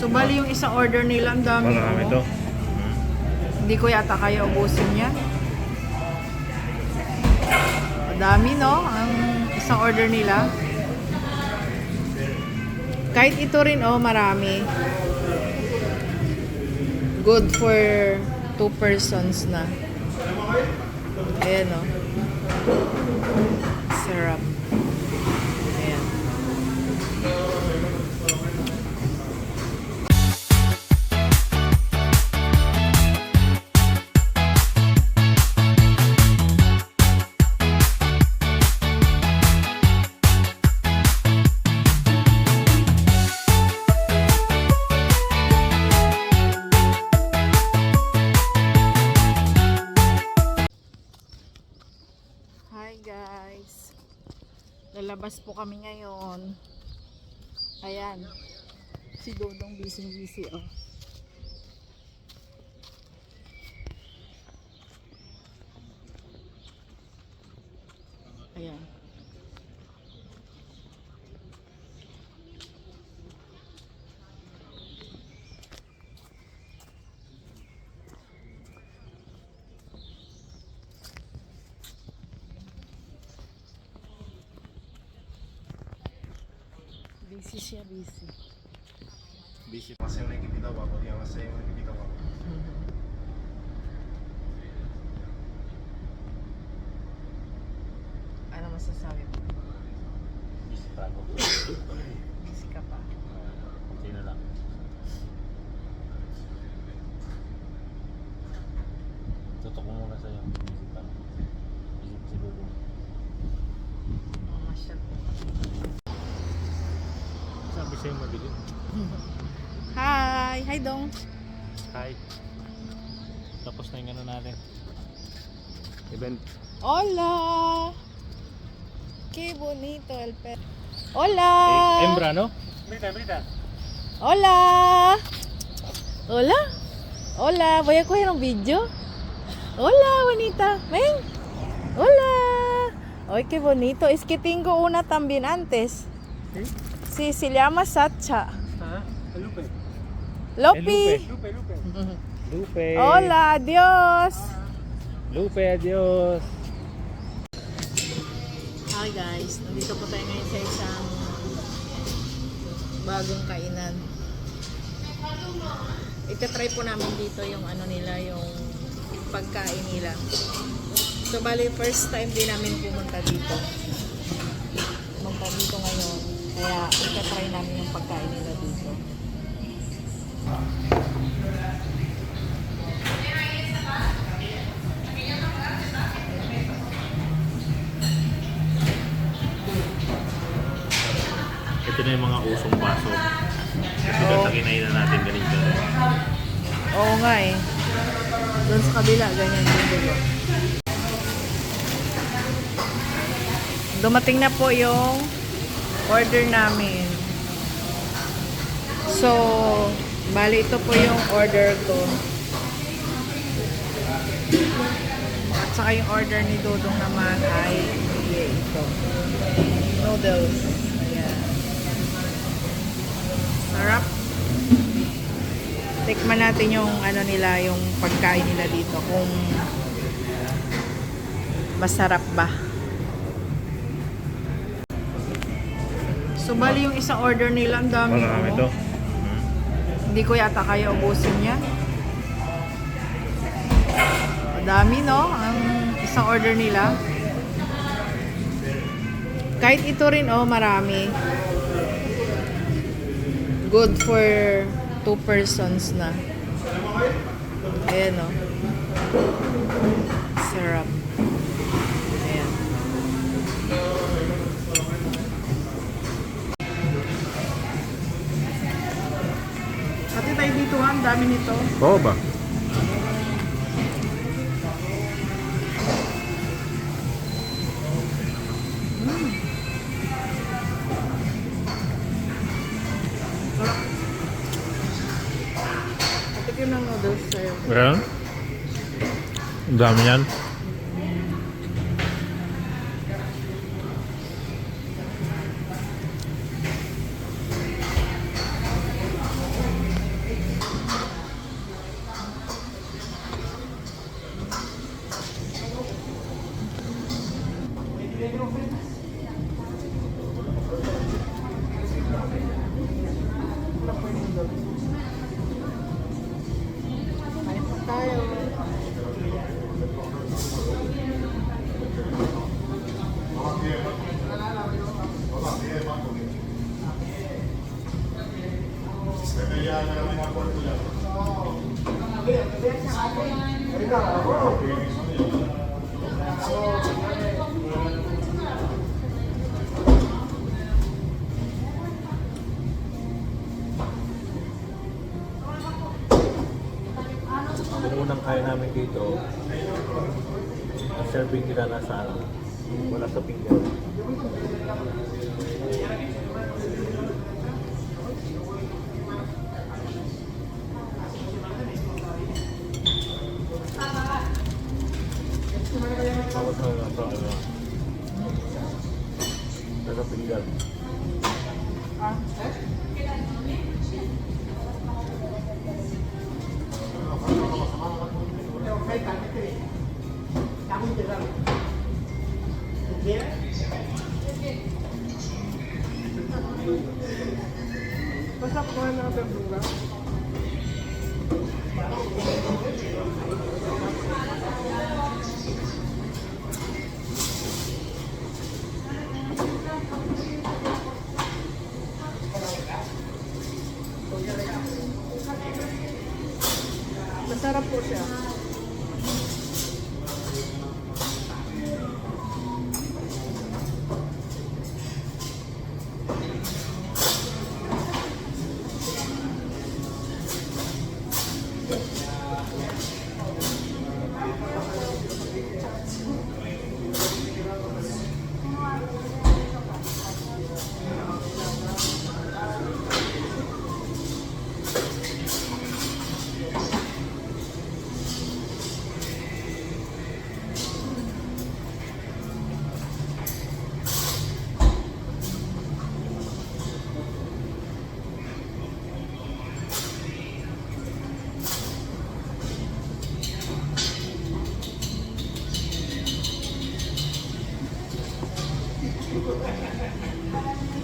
So, bali yung isang order nila, ang dami. Marami to. Hindi ko yata kaya ubusin niya. Ang dami, no? Ang isang order nila. Kahit ito rin, oh, marami. Good for 2 persons na. Ayan, oh. Sarap. Ayan. Hi guys, lalabas po kami ngayon. Ayan, si Dodong busy oh. Ayan. Busy siya, busy. Busy. Masaya na ikipita ba ako? Yan, masaya na ikipita ba ako? Ano masasabi mo? Busy pa ako. Busy ka pa. Okay na lang. Tutok mo muna sa'yo. Busy pa ako. Busy pa si Lulu. Masyal po. Sabi sa'yo madilim. Hi! Hi Dong! Hi. Tapos na yung ano natin. Event. Hola! Qué bonito el perro. Hola! Embra, no? Brita. Hola! Hola! Hola! Voy a coger un video. Hola, bonita. Ven. Hola. Ay, qué bonito. Es que tengo una también antes. ¿Sí? Sí, se llama Sacha. Ah, Lupe. Lopi. Lupe. Hola, adiós. Lupe, adios. Hi guys, nandito po tayo ngayon sa isang bagong kainan. Itatry po namin dito yung ano nila, yung pagkain nila. So bali first time din namin pumunta dito. Pumunta dito ngayon. Kaya itatry namin yung pagkain nila dito. Ito na yung mga usong baso. Kasi doon sa kinainan natin ganito. Oo nga eh. Doon sa kabila, ganyan din dito. Dumating na po yung order namin. So, bali ito po yung order ko. At saka yung order ni Dodong naman ay ito. Noodles. Ayan. Sarap. Tikman natin yung ano nila, yung pagkain nila dito. Kung masarap ba. So, bali yung isang order nila, ang dami. Marami to. Hindi ko yata kaya ubusin niya. Ang dami, no? Ang isang order nila. Kahit ito rin, oh, marami. Good for 2 persons na. Ayan, oh. Sarap. Ayan. Pati tayo dito, ha? Ang dami nito. Oo ba? Patikim ng noodles sa'yo. Ayan. Ang dami yan. Yung unang kaya namin dito, ang serving nila nasa ano, wala sa pinggan. Tapos na nasa ano, nasa pinggan. Basta po na ng verdura. Masarap po siya.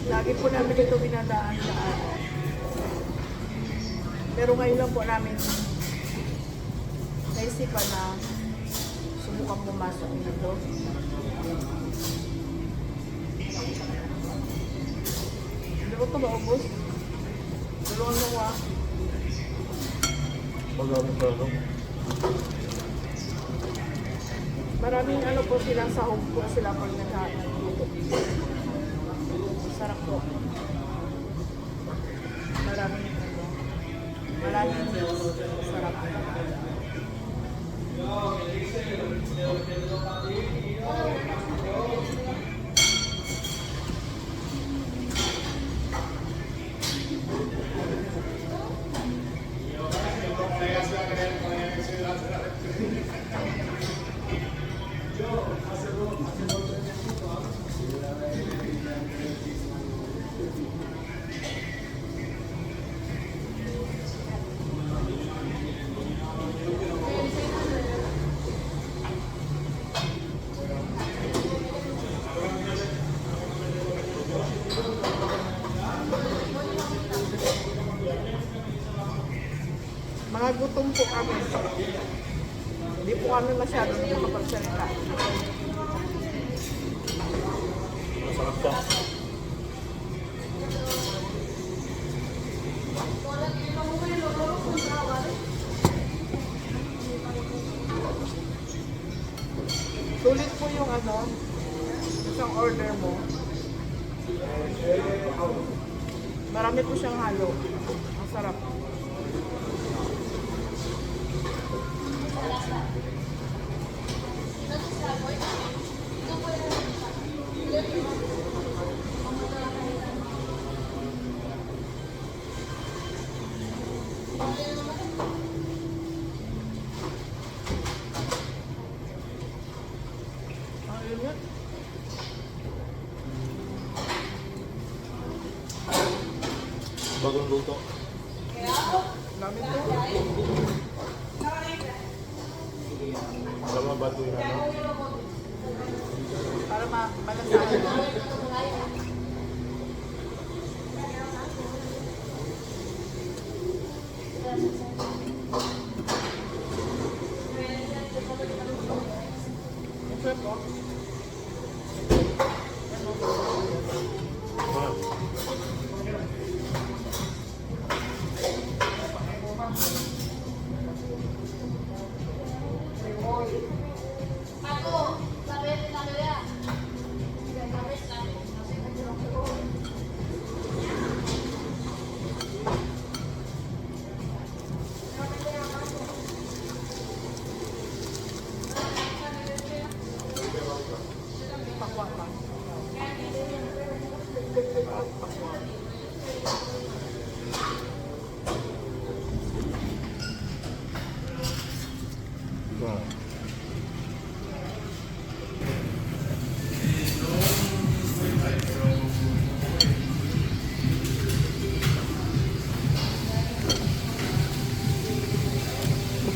Lagi po namin ito binadaan sa ano. Pero ngayon lang po namin naisipan na subukan pumasok dito. Hindi ko ito maubos. Dalawang nawa. Magamit pa ano. Maraming ano po silang sahog po sila pag nagkain dito. Sarap po. Maraming ano. Maraming sarap. Mga gutom po kami. Hindi po kami masyadong nakapagsalita. Masarap siya. Sulit po yung ano, isang order mo. Marami po siyang halo. Ang sarap. Ayun yan. Bagong luto. Namin to. Alam mo ba ito yung ano? Para malasahan mo. Ito po. Ah.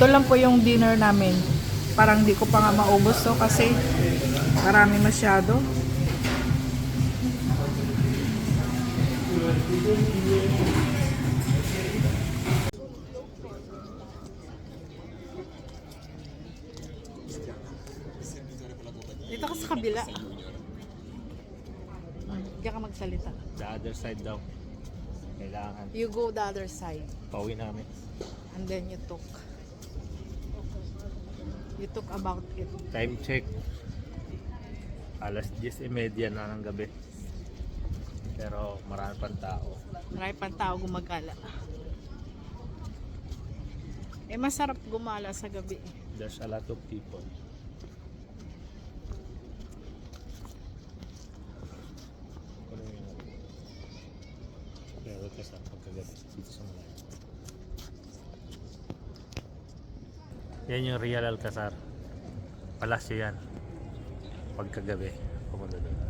Ito lang po yung dinner namin. Parang di ko pa nga maubos to kasi marami masyado. Dito ka sa kabila. Diyan ka magsalita. The other side daw. Kailangan. You go the other side. Pauwi namin. And then you talk about it. Time check. Alas 10:30 na ng gabi. Pero marami pang tao. Marami pang tao gumagala. Eh masarap gumala sa gabi. There's a lot of people. Ano yung ano? Kaya wag ka sa pagkagabi dito sa Malaya. Yan yung Real Alcazar. Palasyo yan. Pagkagabi, pumunta doon.